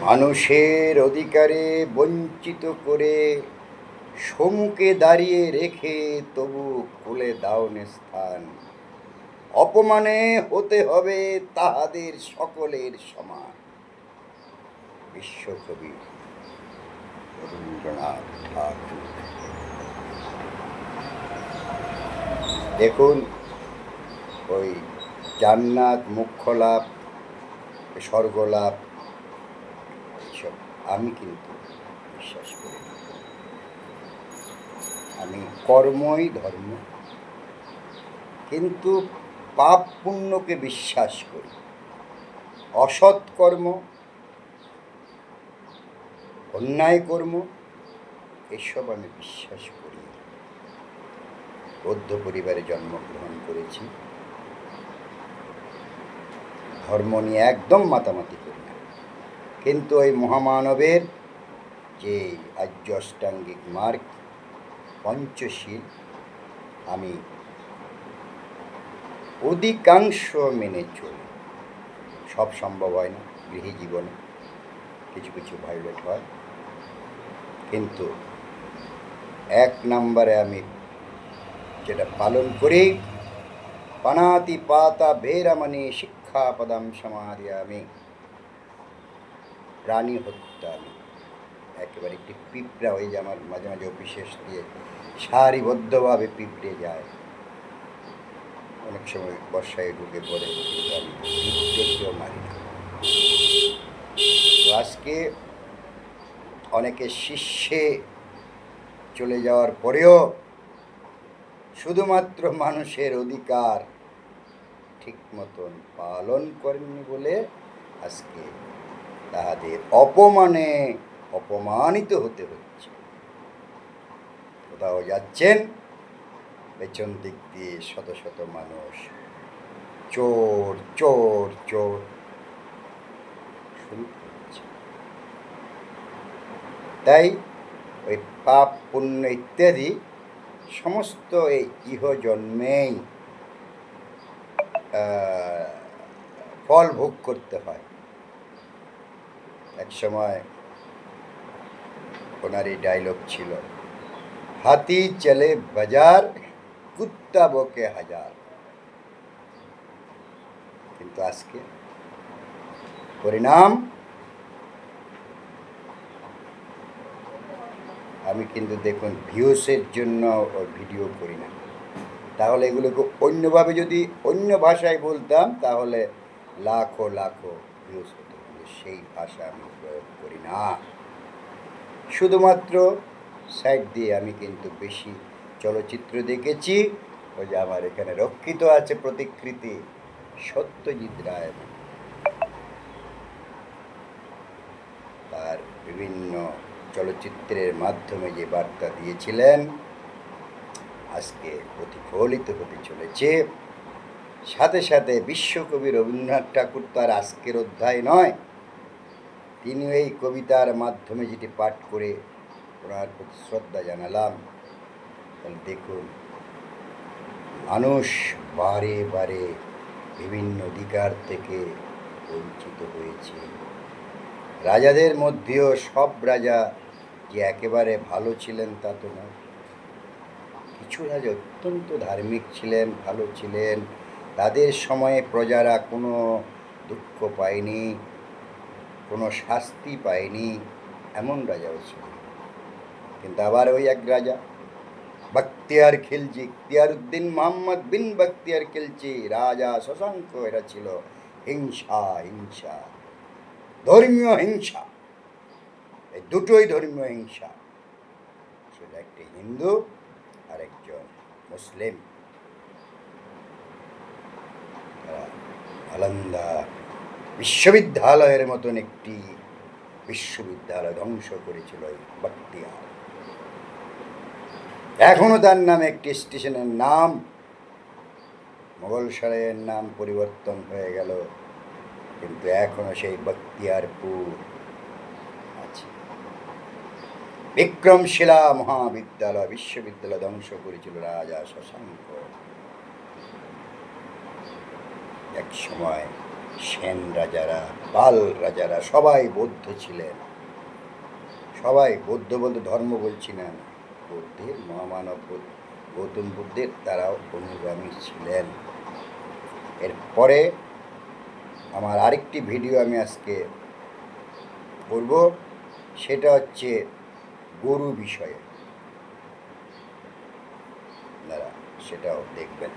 মানুষের অধিকারে বঞ্চিত করে সম্মুখে দাঁড়িয়ে রেখে তবু খুলে দাওনে স্থান। অপমানে হতে হবে তাহাদের সকলের সমান। বিশ্বকবি রবীন্দ্রনাথ ঠাকুর। দেখুন, ওই জান্নাত, মোক্ষলাভ, স্বর্গলাভ, এইসব আমি কিন্তু বিশ্বাস করি না। আমি কর্মই ধর্ম, কিন্তু পাপ পুণ্যকে বিশ্বাস করি। অসৎ কর্ম, অন্যায় কর্ম, এসব আমি বিশ্বাস করি। বৌদ্ধ পরিবারে জন্মগ্রহণ করেছি, ধর্ম নিয়ে একদম মাতামাতি করি না। কিন্তু ওই মহামানবের যে আর্য অষ্টাঙ্গিক মার্গ, পঞ্চশীল, আমি অধিকাংশ মেনে চলি। সব সম্ভব হয় না, গৃহী জীবনে কিছু কিছু ভায়োলেট হয়, কিন্তু এক নম্বরে আমি যেটা পালন করি, পানাতি পাতা ভেরামণি শিক্ষাপদম সমাদিয়ামি। প্রাণী হত্যা আমি একেবারে একটি পিঁপড়া হয়ে যায়, আমার মাঝে মাঝে অফিসেস দিয়ে সারিবদ্ধভাবে পিঁপড়ে যায়, অনেক সময় বর্ষায় ঢুকে পড়ে, কিন্তু আমি পিঁপড়েকেও মারি না। তো আজকে অনেকে শীর্ষে চলে যাওয়ার পরেও শুধুমাত্র মানুষের অধিকার ঠিক মতন পালন করেননি বলে আজকে তাহাদের অপমানে অপমানিত হতে হচ্ছে। কোথাও যাচ্ছেন, পেছন দিক দিয়ে শত শত মানুষ চোর চোর চোর শুরু করছে। তাই ওই পাপ পুণ্য ইত্যাদি সমস্ত এই ইহজন্মেই ফল ভোগ করতে হয়। এক সময় ওনার এই ডায়লগ ছিল, হাতি চলে বাজার, কুত্তা বকে হাজার। কিন্তু আজকে পরিণাম, আমি কিন্তু দেখুন ভিউসের জন্য ভিডিও করি না। তাহলে এগুলোকে অন্যভাবে যদি অন্য ভাষায় বলতাম তাহলে লাখো লাখো ভিউস হতো, কিন্তু সেই ভাষা আমি প্রয়োগ করি না। শুধুমাত্র সাইড দিয়ে আমি কিন্তু বেশি চলচ্চিত্র দেখেছি। ওই যে আমার এখানে রক্ষিত আছে প্রতিকৃতি, সত্যজিৎ রায়, তার বিভিন্ন চলচ্চিত্রের মাধ্যমে যে বার্তা দিয়েছিলেন আজকে প্রতিফলিত হতে চলেছে। সাথে সাথে বিশ্বকবি রবীন্দ্রনাথ ঠাকুর তার আজকের অধ্যায় নয়, তিনি এই কবিতার মাধ্যমে যেটি পাঠ করে ওনার প্রতি শ্রদ্ধা জানালাম। তাহলে দেখুন, মানুষ বারে বারে বিভিন্ন অধিকার থেকে বঞ্চিত হয়েছে। রাজাদের মধ্যেও সব রাজা যে একেবারে ভালো ছিলেন তা তো নয়। কিছু রাজা অত্যন্ত ধার্মিক ছিলেন, ভালো ছিলেন, তাদের সময়ে প্রজারা কোনো দুঃখ পায়নি, কোনো শাস্তি পায়নি, এমন রাজাও ছিলেন। কিন্তু আবার ওই এক রাজা বখতিয়ার খিলজি, ইখতিয়ারউদ্দিন মোহাম্মদ বিন বখতিয়ার খিলজি, রাজা শশাঙ্ক, এরা ছিল হিংসা হিংসা, ধর্মীয় হিংসা। এই দুটোই ধর্মীয় হিংসা, সেটা একটি হিন্দু আর একজন মুসলিম। নালন্দা বিশ্ববিদ্যালয়ের মতন একটি বিশ্ববিদ্যালয় ধ্বংস করেছিল বখতিয়ার। এখনো তার নামে একটি স্টেশনের নাম মোগলসরাইয়ের নাম পরিবর্তন হয়ে গেল, কিন্তু এখনো সেই বখতিয়ারপুর আছে। বিক্রমশিলা মহাবিদ্যালয়, বিশ্ববিদ্যালয় ধ্বংস করেছিল রাজা শশাঙ্ক। এক সময় সেন রাজারা, পাল রাজারা সবাই বৌদ্ধ ছিলেন। সবাই বৌদ্ধ বলতে ধর্ম বলছি না আমি, বুদ্ধের মহামানব গৌতম বুদ্ধের তারাও অনুগামী ছিলেন। এরপরে আমার আরেকটি ভিডিও আমি আজকে করব, সেটা হচ্ছে গরু বিষয়ে, আপনারা সেটাও দেখবেন।